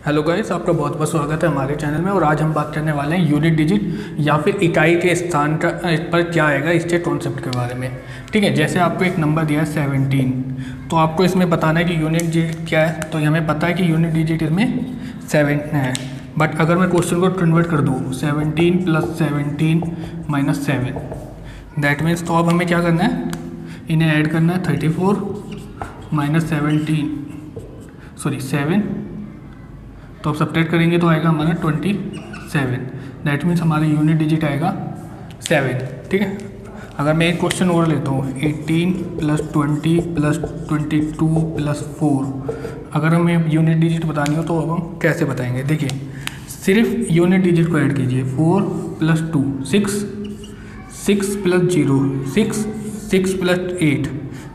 Hello guys, आपका बहुत बहुत स्वागत है हमारे चैनल में। और आज हम बात करने वाले हैं यूनिट डिजिट या फिर इकाई के स्थान पर क्या आएगा इसके कॉन्सेप्ट के बारे में। ठीक है, जैसे आपको एक नंबर दिया है 17, तो आपको इसमें बताना है कि यूनिट डिजिट क्या है। तो हमें पता है कि यूनिट डिजिट इसमें 7 है, बट अगर मैं क्वेश्चन को कन्वर्ट कर दूँ 17 + 17 - 7, दैट मीन्स तो अब हमें क्या करना है, इन्हें ऐड करना है। 34 - 7, तो अब सब्ट्रैक्ट करेंगे तो आएगा हमारा 27। दैट मीन्स हमारा यूनिट डिजिट आएगा 7। ठीक है, अगर मैं एक क्वेश्चन और लेता हूँ 18 + 20 + 22 + 4, अगर हमें यूनिट डिजिट बतानी हो तो अब हम कैसे बताएंगे। देखिए, सिर्फ यूनिट डिजिट को ऐड कीजिए। 4 + 2 6, 6 + 0 6, 6 + 8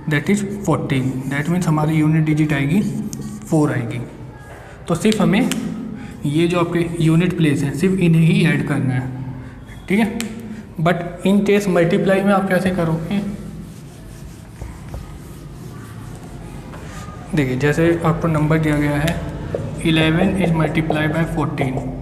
दैट इज़ 14। दैट मीन्स हमारी यूनिट डिजिट आएगी 4 आएगी। तो सिर्फ हमें ये जो आपके यूनिट प्लेस हैं सिर्फ इन्हें ही ऐड करना है। ठीक है, बट इन केस मल्टीप्लाई में आप कैसे करोगे। देखिए, जैसे आपको नंबर दिया गया है 11 इज मल्टीप्लाई बाय 14,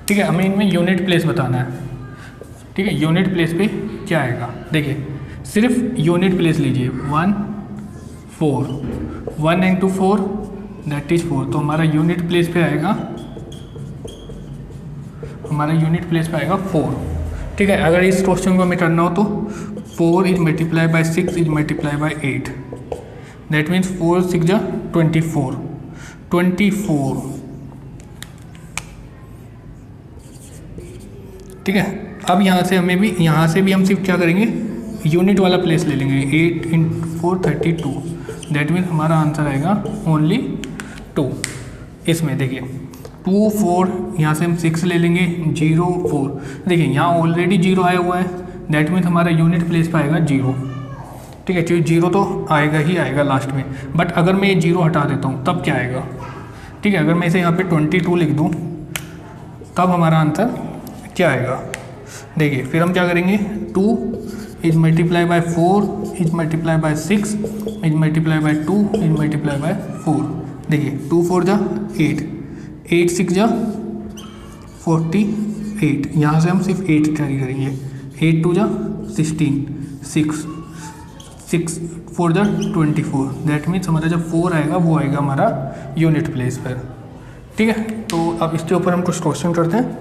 ठीक है, हमें इनमें यूनिट प्लेस बताना है। ठीक है, यूनिट प्लेस पे क्या आएगा। देखिए, सिर्फ यूनिट प्लेस लीजिए। 1 4, 1 × 4 दैट इज 4, तो हमारा यूनिट प्लेस पे आएगा 4। ठीक है, अगर इस क्वेश्चन को हमें करना हो तो 4 is multiply by 6 is multiply by 8, that means 4 6 जा 24। ठीक है, अब यहाँ से भी हम सिर्फ क्या करेंगे, यूनिट वाला प्लेस ले लेंगे। 8 × 4 32, दैट मीन्स हमारा आंसर आएगा ओनली 2। इसमें देखिए 2 4, यहाँ से हम 6 ले लेंगे। 0 4, देखिए यहाँ ऑलरेडी 0 आया हुआ है, दैट मीन्स हमारा यूनिट प्लेस पर आएगा 0। ठीक है, क्योंकि 0 तो आएगा ही आएगा लास्ट में। बट अगर मैं ये 0 हटा देता हूँ तब क्या आएगा। ठीक है, अगर मैं इसे यहाँ पे 22 लिख दूँ तब हमारा आंसर क्या आएगा। देखिए, फिर हम क्या करेंगे, 2 is multiply by 4 is multiply by 6 is multiply by 2 is multiply by 4। देखिए 2 4 जा 8, 8 6 जा 48, यहाँ से हम सिर्फ 8 कैरी करेंगे। 8 2 जा 16, 6 4 जा 24, दैट मीन्स हमारा जब 4 आएगा वो आएगा हमारा यूनिट प्लेस पर। ठीक है, तो अब इसके ऊपर हम कुछ क्वेश्चन करते हैं।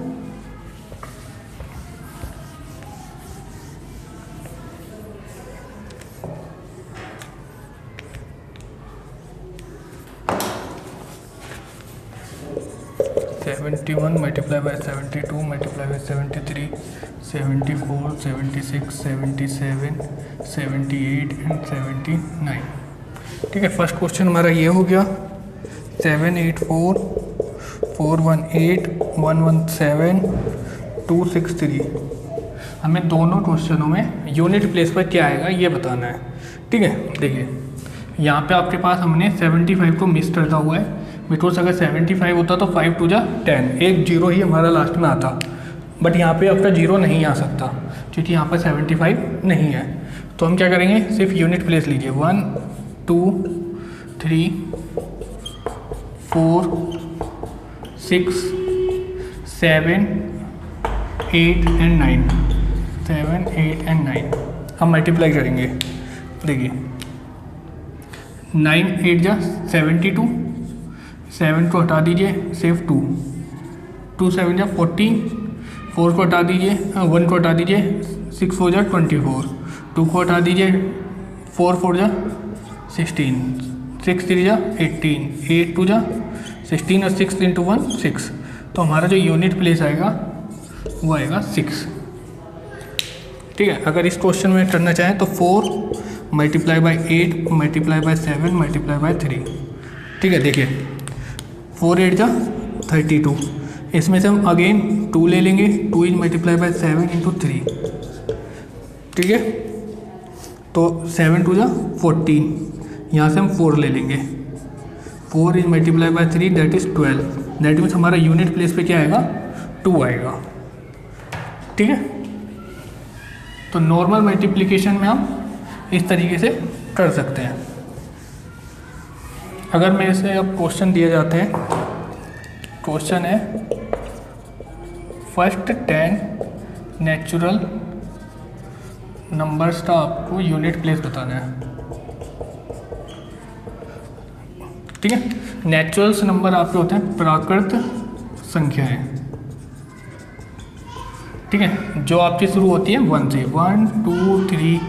(71 × 72 × 73 74 76 77 78 एंड 79। ठीक है, फर्स्ट क्वेश्चन हमारा ये हो गया। 784 418 117 263। हमें दोनों क्वेश्चनों में यूनिट प्लेस पर क्या आएगा ये बताना है। ठीक है, देखिए यहाँ पे आपके पास हमने 75 को मिस करता हुआ है, बिकॉज अगर 75 होता तो 5 2 जा 10, एक 0 ही हमारा लास्ट में आता। बट यहाँ पे आपका 0 नहीं आ सकता क्योंकि यहाँ पर 75 नहीं है। तो हम क्या करेंगे, सिर्फ यूनिट प्लेस लीजिए। 1 2 3 4 6 7 8 एंड 9, 7 8 एंड 9 हम मल्टीप्लाई करेंगे। देखिए 9 8 जा 72, 7 को हटा दीजिए, सिर्फ 2 2 7 जा 14, 4 को हटा दीजिए, 1 को हटा दीजिए, 6 4 जा 24, 2 को हटा दीजिए, 4 4 जा 16, 6 3 जा 18, 8 2 जा 16 और 6 × 1 6। तो हमारा जो यूनिट प्लेस आएगा वो आएगा 6। ठीक है, अगर इस क्वेश्चन में करना चाहें तो 4 multiply by 8 multiply by 7 multiply by 3। ठीक है, देखिए 4 8 जा 32, इसमें से हम अगेन 2 ले लेंगे। 2 इज मल्टीप्लाई बाय 7 × 3। ठीक है, तो 7 2 जा 14, यहाँ से हम 4 ले लेंगे। 4 is multiply by 3 that is 12, that means हमारा यूनिट प्लेस पे क्या आएगा, 2 आएगा। ठीक है। तो नॉर्मल मल्टीप्लिकेशन में हम इस तरीके से कर सकते हैं। अगर मेरे से अब क्वेश्चन दिए जाते हैं, क्वेश्चन है फर्स्ट 10 नेचुरल नंबर्स का आपको यूनिट प्लेस बताना है, ठीक है। नेचुरल्स नंबर आपके होते हैं प्राकृत संख्याएं, ठीक है, जो आपकी शुरू होती है 1 से। 1 2 3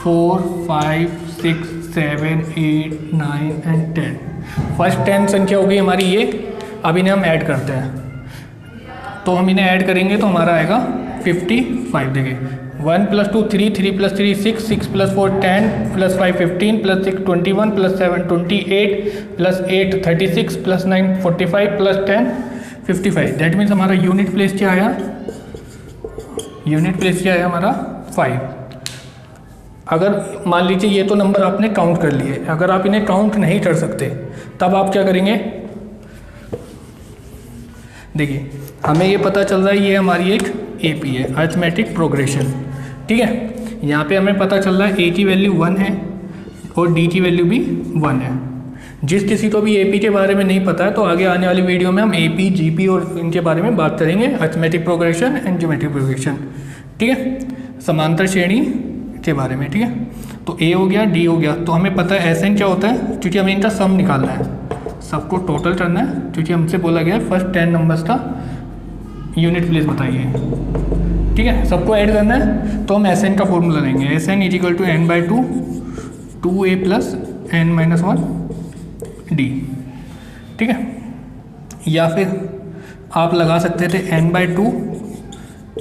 4 5 6 7 8 9 एंड 10। फर्स्ट 10 संख्या हो गई हमारी ये। अब इन्हें हम ऐड करते हैं, तो हम इन्हें ऐड करेंगे तो हमारा आएगा 55। देखिए 1 + 2 3 3 + 3 6 6 + 4 10 + 5 15 + 6 21 + 7 28 + 8 36 + 9 45 + 10 55। दैट मीन्स हमारा यूनिट प्लेस क्या आया, यूनिट प्लेस क्या है हमारा 5। अगर मान लीजिए ये तो नंबर आपने काउंट कर लिए, अगर आप इन्हें काउंट नहीं कर सकते तब आप क्या करेंगे, देखिए हमें ये पता चल रहा है ये हमारी एक एपी है, अरिथमेटिक प्रोग्रेशन, ठीक है। यहाँ पे हमें पता चल रहा है ए की वैल्यू 1 है और डी की वैल्यू भी 1 है। जिस किसी को भी एपी के बारे में नहीं पता है तो आगे आने वाली वीडियो में हम एपी जीपी और इनके बारे में बात करेंगे, arithmetic progression and geometric progression, ठीक है, समांतर श्रेणी के बारे में, ठीक है। तो ए हो गया, डी हो गया, तो हमें पता है एसएन क्या होता है, क्योंकि हमें इनका सम निकालना है, सबको टोटल करना है, क्योंकि हमसे बोला गया है फर्स्ट 10 नंबर्स का यूनिट प्लेस बताइए, ठीक है, सबको ऐड करना है। तो हम एस एन का फॉर्मूला लेंगे, S N is equal to n/2 2a + n-1 D, ठीक है। या फिर आप लगा सकते थे n/2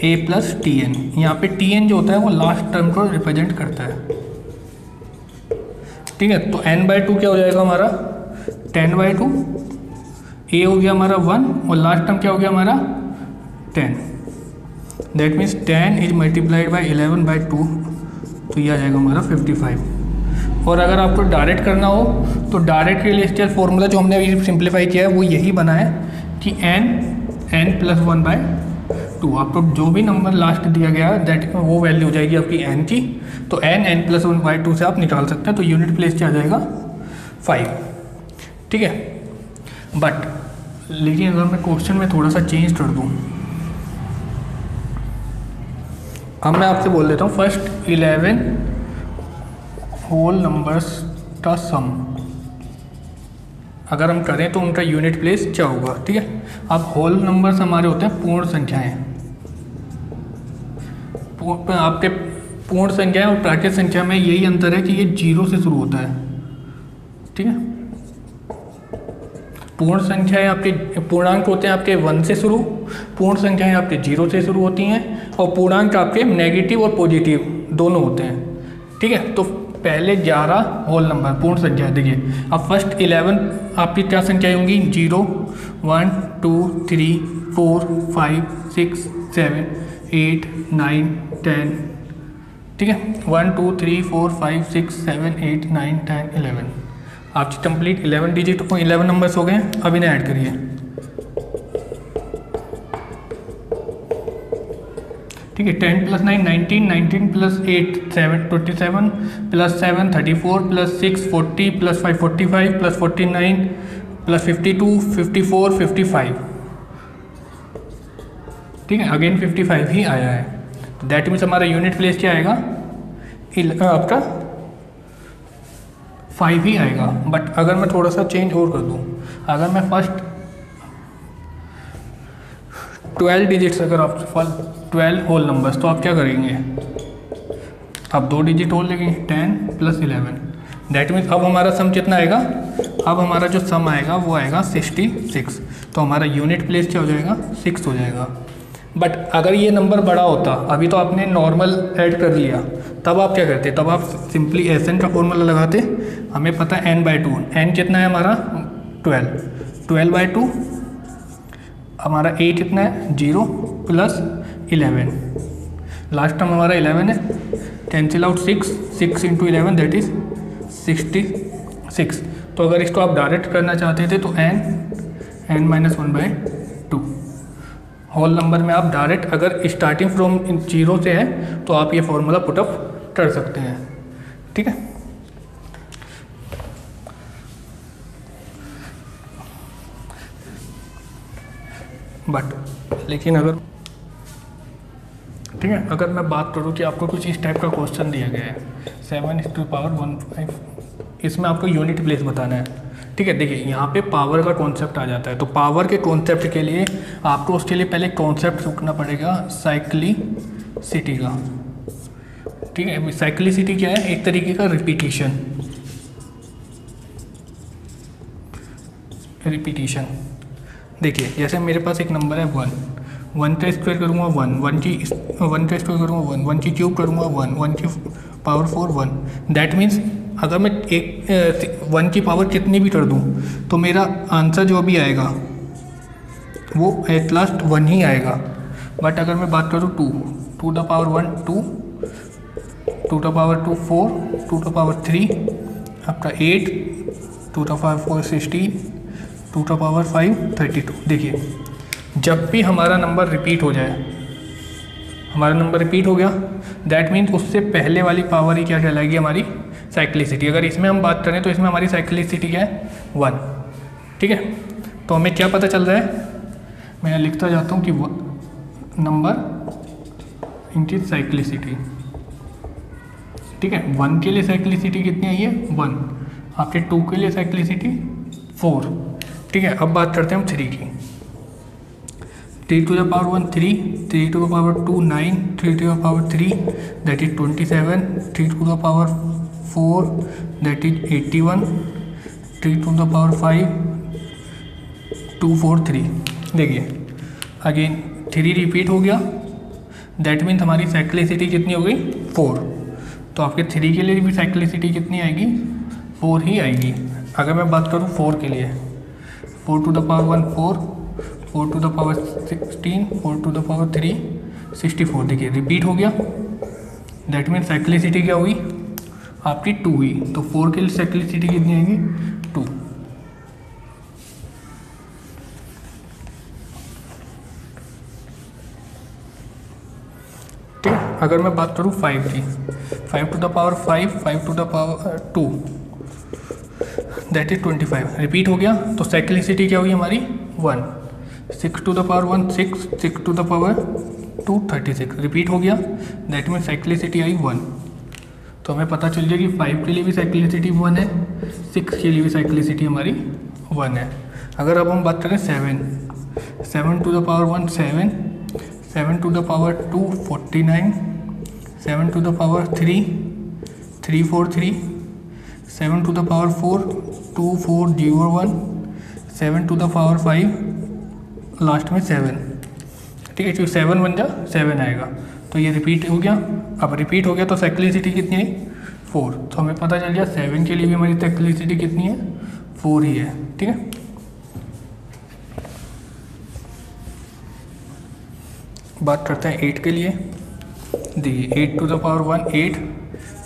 a + tn। यहाँ पे tn जो होता है वो लास्ट टर्म को रिप्रेजेंट करता है, ठीक है। तो n/2 क्या हो जाएगा हमारा 10/2, a हो गया हमारा 1 और लास्ट टर्म क्या हो गया हमारा 10। That means 10 is multiplied by 11/2, तो ये आ जाएगा हमारा 55। और अगर आपको डायरेक्ट करना हो तो डायरेक्ट के लिए इसका फॉर्मूला जो हमने अभी सिंप्लीफाई किया है वो यही बना है कि n + 1/2। आपको जो भी नंबर लास्ट दिया गया है दैट वो वैल्यू हो जाएगी आपकी n की, तो n + 1/2 से आप निकाल सकते हैं, तो यूनिट प्लेस क्या आ जाएगा 5, ठीक है। बट लेकिन अगर मैं क्वेश्चन में थोड़ा सा चेंज कर दूँ, अब मैं आपसे बोल देता हूँ फर्स्ट 11 होल नंबर्स का सम अगर हम करें तो उनका यूनिट प्लेस क्या होगा, ठीक है। अब होल नंबर्स हमारे होते हैं पूर्ण संख्याएं, आपके पूर्ण संख्याएं और प्राकृत संख्या में यही अंतर है कि ये 0 से शुरू होता है, ठीक है। पूर्ण संख्याएं आपके पूर्णांक होते हैं आपके 1 से शुरू, पूर्ण संख्याएं आपके 0 से शुरू होती हैं और पूर्णांक आपके नेगेटिव और पॉजिटिव दोनों होते हैं, ठीक है। तो पहले 11 होल नंबर पूर्ण संख्या, देखिए अब फर्स्ट 11 आपकी क्या संख्याएं होंगी 0 1 2 3 4 5 6 7 8 9 10, ठीक है। 1 2 3 4 5 6 7 8 9 10 11 आपकी कंप्लीट 11 डिजिट 11 नंबर्स हो गए। अब इन्हें ऐड करिए, ठीक है। 10 + 9 19 19 + 8 7 27 + 7 34 + 6 40 + 5 45 + 49 + 52 54 55, ठीक है। अगेन 55 ही आया है, दैट मीन्स हमारा यूनिट प्लेस क्या आएगा आपका 5 ही आएगा। बट अगर मैं थोड़ा सा चेंज और कर दूँ, अगर मैं फर्स्ट 12 डिजिट्स अगर आप 12 होल नंबर्स, तो आप क्या करेंगे, आप 2 डिजिट और लेंगे 10 + 11, दैट मीन्स अब हमारा सम कितना आएगा, अब हमारा जो सम आएगा वो आएगा 66, तो हमारा यूनिट प्लेस क्या हो जाएगा 6 हो जाएगा। बट अगर ये नंबर बड़ा होता, अभी तो आपने नॉर्मल ऐड कर लिया, तब आप क्या करते, तब आप सिंपली एस एन का फॉर्मूला लगाते। हमें पता है n/2, n कितना है हमारा 12/2, हमारा a कितना है 0 + 11, लास्ट टर्म हमारा 11 है, कैंसिल आउट 6 × 11 दैट इज 66। तो अगर इसको आप डायरेक्ट करना चाहते थे तो n - 1/2 होल नंबर में आप डायरेक्ट अगर स्टार्टिंग फ्रॉम 0 से है तो आप ये फॉर्मूला पुटअप कर सकते हैं, ठीक है। बट लेकिन अगर ठीक है, अगर मैं बात करूँ कि आपको कुछ इस टाइप का क्वेश्चन दिया गया है 7⁻15, इसमें आपको यूनिट प्लेस बताना है, ठीक है। देखिए यहाँ पे पावर का कॉन्सेप्ट आ जाता है, तो पावर के कॉन्सेप्ट के लिए आपको उसके लिए पहले कॉन्सेप्ट सीखना पड़ेगा साइक्लिसिटी का, ठीक है। साइक्लिसिटी क्या है? एक तरीके का रिपीटिशन। देखिए जैसे मेरे पास एक नंबर है 1 का स्क्वायर करूँगा 1 का स्क्वायर करूँगा 1 की क्यूब करूँगा 1 की पावर 4 1। दैट मीन्स अगर मैं 1 की पावर कितनी भी कर दूँ तो मेरा आंसर जो भी आएगा वो एट लास्ट 1 ही आएगा। बट अगर मैं बात करूँ 2 the power 1 2, 2 the power 2 4, 2 the power 3 आपका 8, 2 द पावर 4 16, 2 द पावर 5 32। देखिए जब भी हमारा नंबर रिपीट हो जाए, हमारा नंबर रिपीट हो गया, दैट मीन्स उससे पहले वाली पावर ही क्या कहलाएगी? हमारी साइक्लिसिटी। अगर इसमें हम बात करें तो इसमें हमारी साइक्लिसिटी क्या है? 1, ठीक है। तो हमें क्या पता चल रहा है? मैं लिखता जाता हूँ कि नंबर इनकी साइक्लिसिटी, ठीक है। 1 के लिए साइक्लिसिटी कितनी आई है? 1। आपके 2 के लिए साइक्लिसिटी 4, ठीक है। अब बात करते हैं हम 3 की। 3 to the power 1 3, 3 to the power 2 9, 3 to the power 3 that is 27, 3 to the power 4 that is 81, 3 to the power 5 2 4 3। देखिए अगेन 3 रिपीट हो गया, दैट मीन्स हमारी साइक्लिसिटी कितनी हो गई? 4। तो आपके 3 के लिए भी साइक्लिसिटी कितनी आएगी? 4 ही आएगी। अगर मैं बात करूँ 4 के लिए, 4 to the power 1 4, 4 to the power 16, 4 to the power 3 64। देखिए रिपीट हो गया, दैट मीन साइक्लिसिटी क्या हुई? आपकी 2 हुई। तो 4 के लिए साइक्लिसिटी कितनी आएगी? 2। ठीक है। अगर मैं बात करूँ 5 की, 5 to the power 5, 5 to the power 2 that is 25। Repeat हो गया, तो साइक्लिसिटी क्या हुई हमारी? 1। 6 to the power 1 6, 6 to the power 2 36। Repeat हो गया, दैट मीन साइक्लिसिटी आई 1। तो हमें पता चल गया कि 5 के लिए भी साइक्लिसिटी 1 है, 6 के लिए भी साइक्लिसिटी हमारी 1 है। अगर अब हम बात करें 7 to the power 1 7, 7 to the power 2 49, 7 to the power 3 343, 7 to the power 4 2401, 7 to the power 5 last में 7, ठीक है। जो 7 बन जा 7 आएगा, तो ये रिपीट हो गया। अब रिपीट हो गया तो साइक्लिसिटी कितनी आई? 4। तो हमें पता चल गया 7 के लिए भी हमारी साइक्लिसिटी कितनी है? 4 ही है, ठीक है। बात करते हैं 8 के लिए। देखिए 8 to the power 1 8,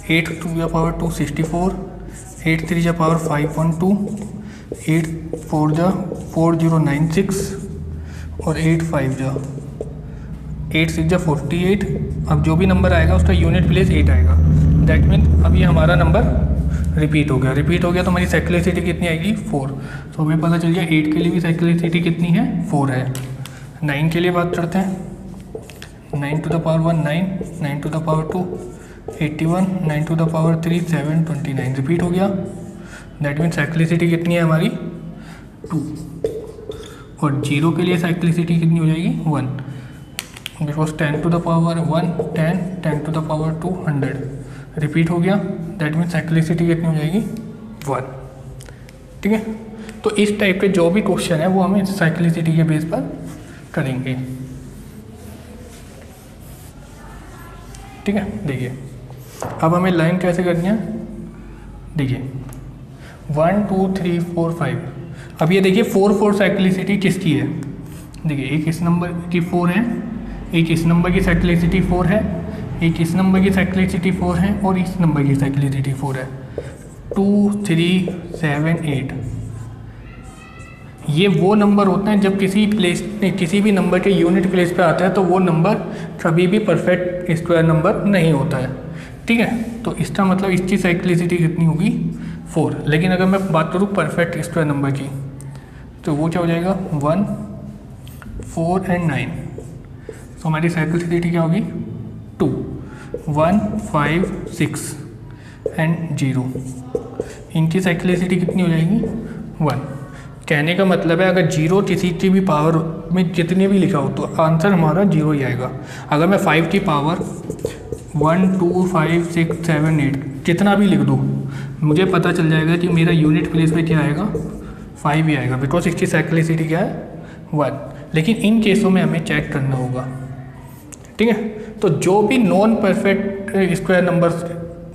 8 to the power 2 64, 8 3 the power 512, 8 4 the 4096 और 8 5 जा 8 6 जा 48। अब जो भी नंबर आएगा उसका यूनिट प्लेस 8 आएगा। दैट मीन अब ये हमारा नंबर रिपीट हो गया। रिपीट हो गया तो हमारी साइक्लिसिटी कितनी आएगी? 4। तो हमें पता चल गया 8 के लिए भी साइक्लिसिटी कितनी है? 4 है। 9 के लिए बात करते हैं। 9 to the power 1 9, 9 to the power 2 81, 9 to the power 3 7 29। Repeat हो गया, दैट मीन साइक्लिसिटी कितनी है हमारी? 2। और 0 के लिए साइक्लिसिटी कितनी हो जाएगी? 1। Because 10 to the power 1 10, 10 to the power 2 100। Repeat हो गया, दैट मीन साइक्लिसिटी कितनी हो जाएगी? 1, ठीक है। तो इस टाइप के जो भी क्वेश्चन है वो हमें साइक्लिसिटी के बेस पर करेंगे, ठीक है। देखिए अब हमें लाइन कैसे करनी है? देखिए 1 2 3 4 5। अब ये देखिए 4 4 साइक्लिसिटी किसकी है? देखिए एक इस नंबर की 4 है, एक इस नंबर की साइक्लिसिटी 4 है, एक इस नंबर की साइक्लिसिटी 4 है और इस नंबर की साइक्लिसिटी 4 है। 2 3 7 8 ये वो नंबर होते हैं जब किसी भी नंबर के यूनिट प्लेस पे आता है तो वो नंबर कभी भी परफेक्ट स्क्वायर नंबर नहीं होता है। ठीक है, तो इसका मतलब इसकी साइक्लिसिटी कितनी होगी 4। लेकिन अगर मैं बात करूँ परफेक्ट स्क्वायर नंबर की तो वो क्या हो जाएगा 1, 4 एंड 9। तो हमारी साइक्लिसिटी क्या होगी 2, 1, 5, 6 एंड 0। इनकी साइक्लिसिटी कितनी हो जाएगी 1। कहने का मतलब है अगर 0 किसी की भी पावर में जितने भी लिखा हो तो आंसर हमारा 0 ही आएगा। अगर मैं 5 की पावर 1, 2, 5, 6, 7, 8 जितना भी लिख दूँ मुझे पता चल जाएगा कि मेरा यूनिट प्लेस में क्या आएगा 5 ही आएगा, बिकॉज इसकी साइक्लिसिटी क्या है 1। लेकिन इन केसों में हमें चेक करना होगा। ठीक है, तो जो भी नॉन परफेक्ट स्क्वायर नंबर्स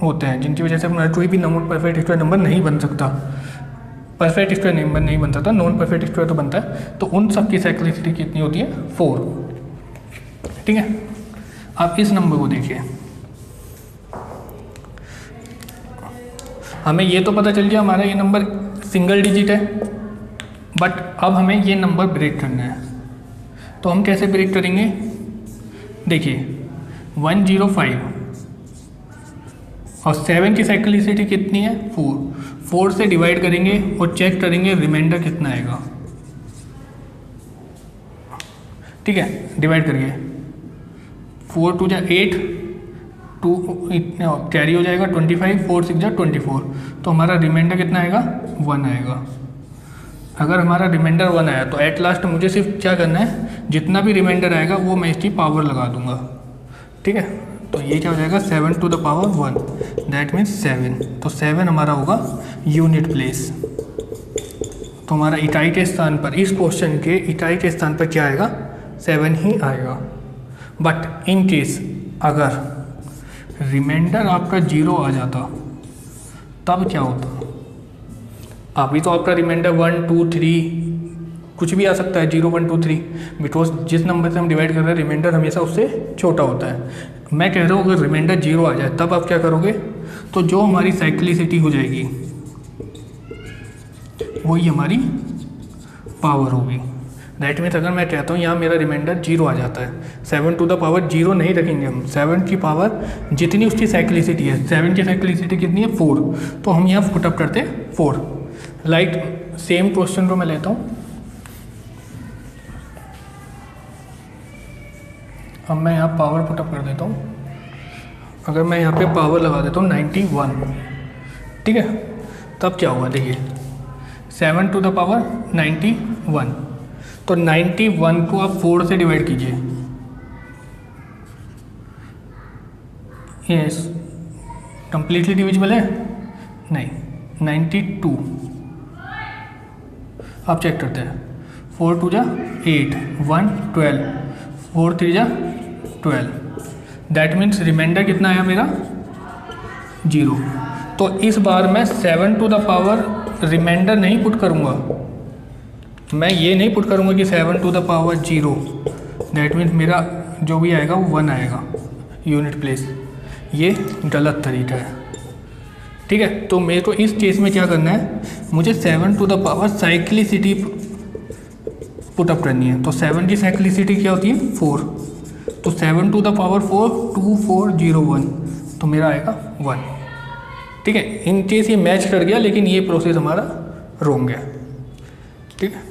होते हैं जिनकी वजह से हमारा कोई भी नॉन परफेक्ट स्क्वायर नंबर नहीं बन सकता, परफेक्ट स्क्वायर नंबर नहीं बन सकता, नॉन परफेक्ट स्क्वायर तो बनता है, तो उन सब की साइक्लिसिटी कितनी होती है 4। ठीक है, आप इस नंबर को देखिए, हमें ये तो पता चल गया हमारा ये नंबर सिंगल डिजिट है, बट अब हमें ये नंबर ब्रेक करना है। तो हम कैसे ब्रेक करेंगे, देखिए 105 और 7 की साइक्लिसिटी कितनी है 4 से डिवाइड करेंगे और चेक करेंगे रिमाइंडर कितना आएगा। ठीक है, डिवाइड करिए 4 2 जा 8, 2 कैरी हो जाएगा 25, 4 6 जा 24, तो हमारा रिमाइंडर कितना आएगा 1 आएगा। अगर हमारा रिमाइंडर 1 आया तो एट लास्ट मुझे सिर्फ क्या करना है, जितना भी रिमाइंडर आएगा वो मैं इसकी पावर लगा दूंगा। ठीक है, तो ये क्या हो जाएगा 7 to the power 1, that means 7। तो 7 हमारा होगा यूनिट प्लेस। तो हमारा इकाई के स्थान पर, इस क्वेश्चन के इकाई के स्थान पर क्या आएगा 7 ही आएगा। बट इन केस अगर रिमाइंडर आपका 0 आ जाता तब क्या होता, अभी तो आपका रिमाइंडर 1 2 3 कुछ भी आ सकता है, 0 1 2 3, बिकॉज जिस नंबर से हम डिवाइड कर रहे हैं रिमाइंडर हमेशा उससे छोटा होता है। मैं कह रहा हूँ अगर रिमाइंडर 0 आ जाए तब आप क्या करोगे, तो जो हमारी साइक्लिसिटी हो जाएगी वही हमारी पावर होगी। दैट मीन्स अगर मैं कहता हूँ यहाँ मेरा रिमाइंडर 0 आ जाता है, 7 to the power 0 नहीं रखेंगे हम, 7 की पावर जितनी उसकी साइक्लिसिटी है, 7 की साइक्लिसिटी कितनी है 4, तो हम यहाँ पुटअप करते हैं 4। लाइक सेम क्वेश्चन को मैं लेता हूँ, अब मैं यहाँ पावर पुटअप कर देता हूँ। अगर मैं यहाँ पे पावर लगा देता हूँ 91, ठीक है, तब क्या होगा देखिए 7 to the power 91, तो 91 को आप 4 से डिवाइड कीजिए। यस, कंप्लीटली डिविजिबल है नहीं, 92 आप चेक करते हैं, 4 2 जा 8, 1 12, 4 3 जा 12, दैट मीन्स रिमाइंडर कितना आया मेरा 0। तो इस बार मैं 7 to the power रिमाइंडर नहीं पुट करूँगा, मैं ये नहीं पुट करूँगा कि 7 to the power 0, that means मेरा जो भी आएगा वो 1 आएगा यूनिट प्लेस। ये गलत तरीका है। ठीक है, तो मेरे को इस केस में क्या करना है, मुझे 7 to the power cyclicity put up करनी है। तो 7 की साइक्लिसिटी क्या होती है 4, तो 7 to the power 4 2 4 0 1, तो मेरा आएगा 1। ठीक है, इन केस ये मैच कर गया, लेकिन ये प्रोसेस हमारा रॉन्ग है। ठीक है,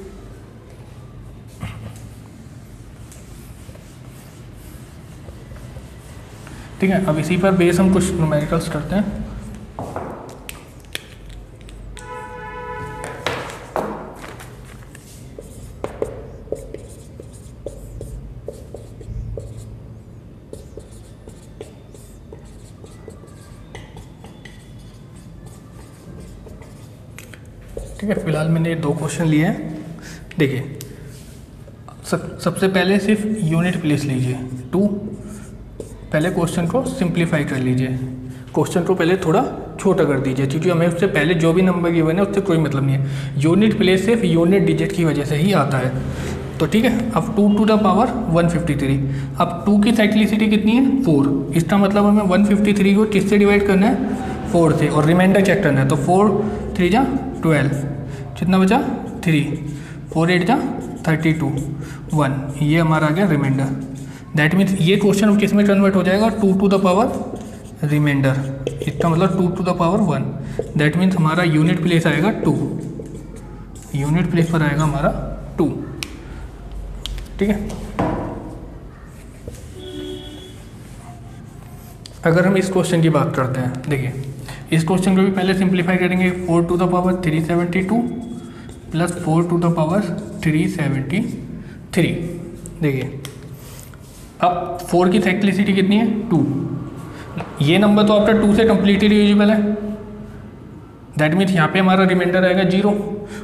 ठीक है, अब इसी पर बेस हम कुछ न्यूमेरिकल्स करते हैं। ठीक है, फिलहाल मैंने 2 क्वेश्चन लिए हैं। देखिए सबसे पहले सिर्फ यूनिट प्लेस लीजिए 2, पहले क्वेश्चन को सिंप्लीफाई कर लीजिए, क्वेश्चन को पहले थोड़ा छोटा कर दीजिए, क्योंकि हमें उससे पहले जो भी नंबर गिवन है उससे कोई मतलब नहीं है। यूनिट प्लेस सिर्फ यूनिट डिजिट की वजह से ही आता है। तो ठीक है, अब 2 to the power 153, अब 2 की साइक्लिसिटी कितनी है 4, इसका मतलब हमें 153 को किससे डिवाइड करना है 4 से, और रिमाइंडर चेक करना है। तो 4 3 जा 12, कितना बचा 3, 4 8 जा 32 1, ये हमारा आ गया रिमाइंडर। दैट मीन्स ये क्वेश्चन किस में कन्वर्ट हो जाएगा, 2 टू द पावर रिमाइंडर, इसका मतलब 2 to the power 1। That means हमारा यूनिट प्लेस आएगा 2, यूनिट प्लेस पर आएगा हमारा 2। ठीक है, अगर हम इस क्वेश्चन की बात करते हैं, देखिए इस क्वेश्चन को भी पहले सिंप्लीफाई करेंगे। 4 to the power 372 plus 4 to the power 373। देखिए अब 4 की साइक्लिसिटी कितनी है, 2। ये नंबर तो आपका 2 से कम्प्लीटली डिविजिबल है। दैट मीन्स यहाँ पे हमारा रिमाइंडर आएगा 0,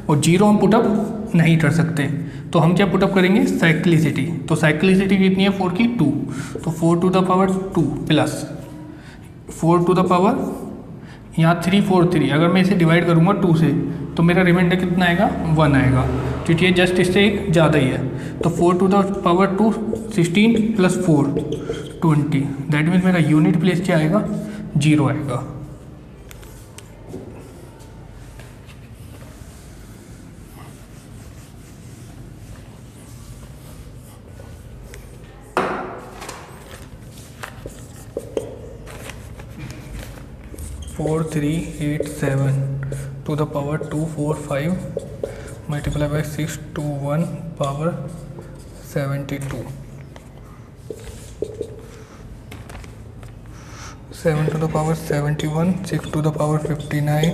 और 0 हम पुटअप नहीं कर सकते, तो हम क्या पुटअप करेंगे, साइक्लिसिटी। तो साइक्लिसिटी कितनी है 4 की, 2। तो 4 to the power 2 plus 4 to the power, यहाँ 3 4 3, अगर मैं इसे डिवाइड करूँगा 2 से तो मेरा रिमाइंडर कितना आएगा, 1 आएगा, क्योंकि ये जस्ट इससे एक ज़्यादा ही है। तो 4 to the power 2 16 plus 4 20। That means मेरा यूनिट प्लेस क्या आएगा, 0 आएगा। Four 3 8 7 to the power 2 4 5 multiply by 6 2 1 power 72, 7 to the power 71, 6 to the power 59,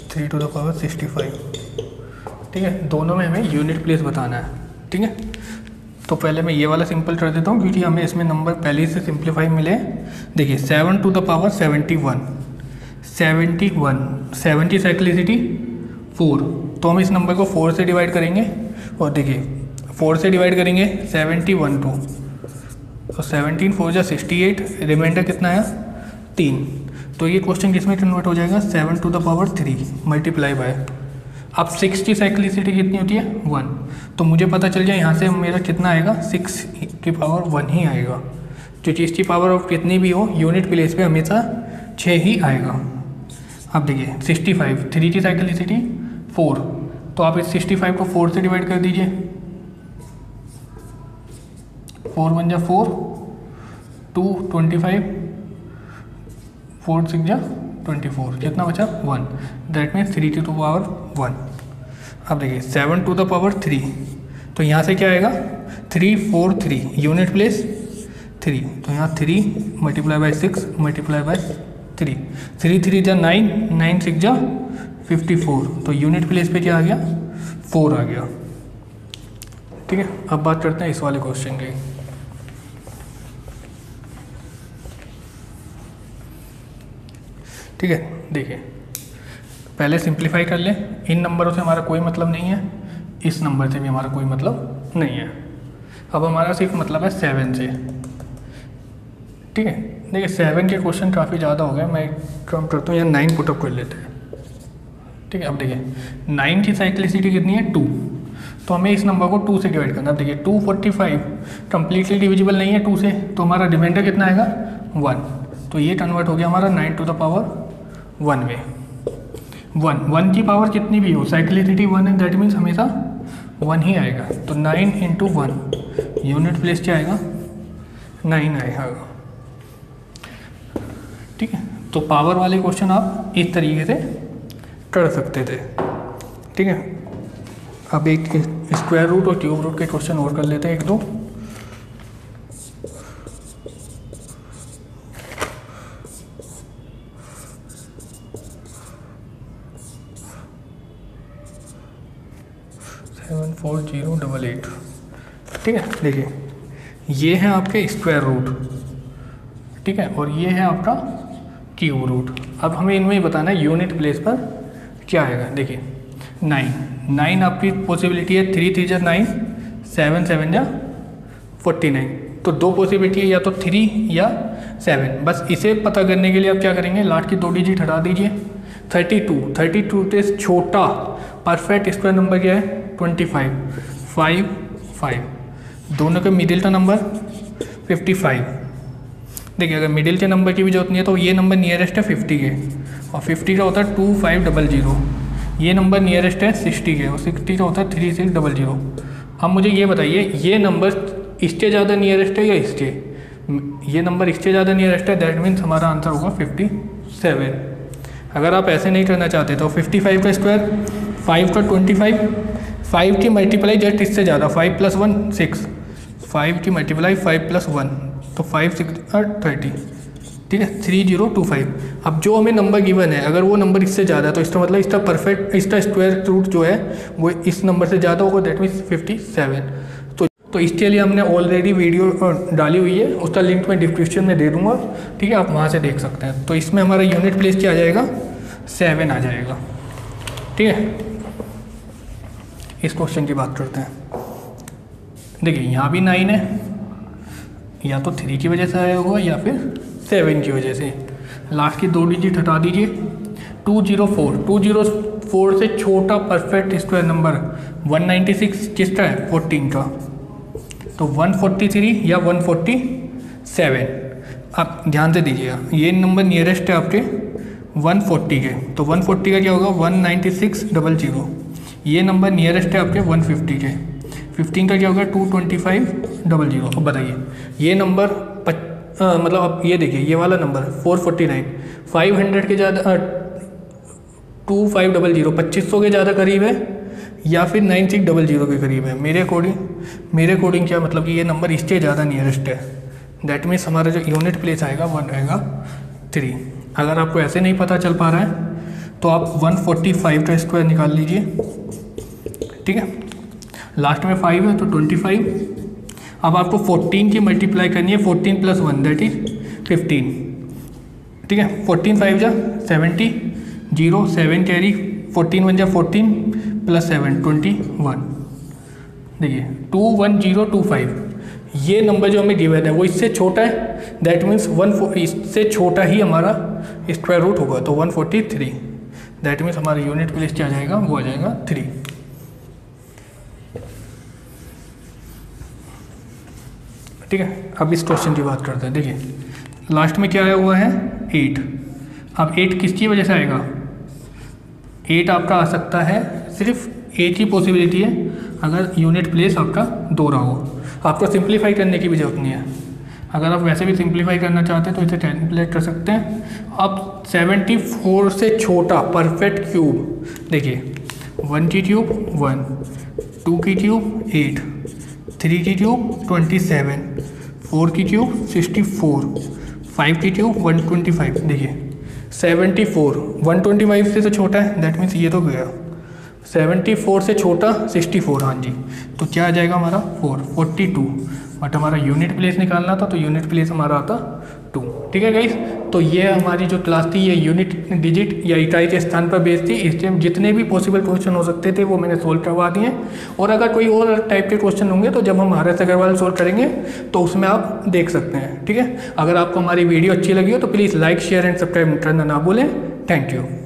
3 to the power 65। ठीक है, दोनों में हमें यूनिट प्लेस बताना है। ठीक है, तो पहले मैं ये वाला सिंपल कर देता हूँ, क्योंकि हमें इसमें नंबर पहले से सिंप्लीफाई मिले। देखिए 7 टू द पावर 71, 70 साइक्लिसिटी 4, तो हम इस नंबर को 4 से डिवाइड करेंगे, और देखिए 4 से डिवाइड करेंगे 71 टू, तो 17 4 जा 68, रिमाइंडर कितना आया 3। तो ये क्वेश्चन किस में कन्वर्ट हो जाएगा, 7 to the power 3 multiply by, अब 6 की साइक्लिसिटी कितनी होती है 1, तो मुझे पता चल जाए यहाँ से मेरा कितना आएगा, 6 की पावर 1 ही आएगा, क्योंकि इसकी पावर ऑफ कितनी भी हो यूनिट प्लेस पे हमेशा 6 ही आएगा। अब देखिए 65, 3 की साइक्लिसिटी 4, तो आप इस 65 को 4 से डिवाइड कर दीजिए, 4 1 जा 4, 2 25, 4 6 जा 24, कितना बचा 1। That means 3 to power 1। अब देखिए 7 टू द पावर 3, तो यहाँ से क्या आएगा 3 4 3, यूनिट प्लेस 3, तो यहाँ 3 मल्टीप्लाई बाई 6 मल्टीप्लाई बाई 3, 3 3 जा 9, 9 6 जा 54, तो यूनिट प्लेस पे क्या आ गया 4 आ गया। ठीक है, अब बात करते हैं इस वाले क्वेश्चन की। ठीक है, देखिए पहले सिंप्लीफाई कर लें, इन नंबरों से हमारा कोई मतलब नहीं है, इस नंबर से भी हमारा कोई मतलब नहीं है। अब हमारा सिर्फ मतलब है 7 से। ठीक है, देखिए 7 के क्वेश्चन काफ़ी ज़्यादा हो गए, मैं कम करता हूँ, यहाँ 9 पुटअप कर लेते हैं। ठीक है, अब देखिए 9 की साइक्लिसिटी कितनी है 2, तो हमें इस नंबर को 2 से डिवाइड करना। अब देखिए 245 कम्प्लीटली डिविजिबल नहीं है 2 से, तो हमारा रिमाइंडर कितना आएगा 1, तो ये कन्वर्ट हो गया हमारा 9 टू द पावर 1 में। 1 की पावर कितनी भी हो, साइक्लिसिटी 1 है, दैट मीन्स हमेशा 1 ही आएगा, तो 9 इंटू 1, यूनिट प्लेस क्या आएगा 9 आएगा। ठीक है, तो पावर वाले क्वेश्चन आप इस तरीके से कर सकते थे। ठीक है, अब एक स्क्वायर रूट और क्यूब रूट के क्वेश्चन और कर लेते हैं, 1 2। सेवन 4 0 8 8। ठीक है, देखिए ये है आपके स्क्वायर रूट, ठीक है, और ये है आपका क्यूब रूट। अब हमें इनमें ही बताना है यूनिट प्लेस पर क्या आएगा। देखिए 9 आपकी पॉसिबिलिटी है, 3 3 जा 9, 7 7 जा 49, तो 2 पॉसिबिलिटी है, या तो 3 या 7। बस इसे पता करने के लिए आप क्या करेंगे, लास्ट की 2 डिजिट हटा दीजिए। 32 से छोटा परफेक्ट स्क्वायर नंबर क्या है 25, 5 5, दोनों के मिडिल का नंबर 55। देखिए अगर मिडिल के नंबर की भी जरूरत नहीं है, तो ये नंबर नियरेस्ट है 50 के, और 50 का होता है 2500, ये नंबर नियरेस्ट है 60 के, और 60 का होता है 3600। अब मुझे ये बताइए ये नंबर इससे ज़्यादा नियरेस्ट है या इससे? ये नंबर इससे ज़्यादा नियरेस्ट है, दैट मीन्स हमारा आंसर होगा 57। अगर आप ऐसे नहीं करना चाहते तो 55 का स्क्वायर, 5 का 25, 5 की मल्टीप्लाई जस्ट इससे ज़्यादा, 5 + 1 6, 5 की मल्टीप्लाई 5 + 1 तो 5 6 30, ठीक है 3025। अब जो हमें नंबर गिवन है अगर वो नंबर इससे ज़्यादा है तो इसका मतलब इसका परफेक्ट, इसका स्क्वायर रूट जो है वो इस नंबर से ज़्यादा होगा, दैट मीन्स 57। तो इसके लिए हमने ऑलरेडी वीडियो डाली हुई है, उसका लिंक मैं डिस्क्रिप्शन में दे दूंगा, ठीक है, आप वहाँ से देख सकते हैं। तो इसमें हमारा यूनिट प्लेस क्या आ जाएगा? 7 आ जाएगा, ठीक है। इस क्वेश्चन की बात करते हैं। देखिए यहाँ भी 9 है, या तो 3 की वजह से आया होगा या फिर 7 की वजह से। लास्ट की 2 डिजिट हटा दीजिए। 204 से छोटा परफेक्ट स्क्वायर नंबर 196 किसका है? 14 का। तो 143 या 147। आप ध्यान से दीजिएगा, ये नंबर नियरेस्ट है आपके 140 के, तो 140 का क्या होगा? 19600। ये नंबर नियरेस्ट है आपके 150 के, 15 का क्या होगा? 22500। अब बताइए ये नंबर मतलब अब ये देखिए ये वाला नंबर 449 500 के ज़्यादा 2500 2500 के ज़्यादा करीब है या फिर 9600 के करीब है? मेरे अकॉर्डिंग क्या मतलब कि ये नंबर इससे ज़्यादा नियरेस्ट है, दैट मीन्स हमारा जो यूनिट प्लेस आएगा वो रहेगा 3। अगर आपको ऐसे नहीं पता चल पा रहा है तो आप 145 का स्क्वायर निकाल लीजिए, ठीक है। लास्ट में 5 है तो 25। अब आपको 14 की मल्टीप्लाई करनी है, 14 + 1 दैट इज 15, ठीक है। 14 5 जा 70, 0 7 कैरी, 14 1 जा 14 + 7 21। देखिए 21025, ये नंबर जो हमें गिवन है वो इससे छोटा है, दैट मीन्स इससे छोटा ही हमारा स्क्वायर रूट होगा, तो 143, दैट मीन्स हमारा यूनिट प्लेस क्या आ जाएगा? वो आ जाएगा 3। ठीक है, अब इस क्वेश्चन की बात करते हैं। देखिए लास्ट में क्या आया हुआ है? 8। अब 8 किसकी वजह से आएगा? 8 आपका आ सकता है, सिर्फ एक ही पॉसिबिलिटी है अगर यूनिट प्लेस आपका 2 रहा हो। आपको सिंप्लीफाई करने की भी जरूरत नहीं है, अगर आप वैसे भी सिंप्लीफाई करना चाहते हैं तो इसे कैलकुलेट कर सकते हैं। अब 74 से छोटा परफेक्ट क्यूब, देखिए 1 की क्यूब 1, 2 की क्यूब 8, 3 की क्यूब 27, 4 की क्यूब 64, 5 की क्यूब 125। देखिए 74 125 से तो छोटा है, दैट मीन्स ये तो गया। 74 से छोटा 64, हाँ जी, तो क्या आ जाएगा हमारा 42। बट हमारा यूनिट प्लेस निकालना था तो यूनिट प्लेस हमारा आता 2। ठीक है गाइस, तो ये हमारी जो क्लास थी ये यूनिट डिजिट या इकाई के स्थान पर बेस्ड थी। इससे जितने भी पॉसिबल क्वेश्चन हो सकते थे वो मैंने सोल्व करवा दिए, और अगर कोई और टाइप के क्वेश्चन होंगे तो जब हम आर एस अग्रवाल सोल्व करेंगे तो उसमें आप देख सकते हैं। ठीक है, अगर आपको हमारी वीडियो अच्छी लगी हो तो please like share and subscribe करना ना भूलें। Thank you.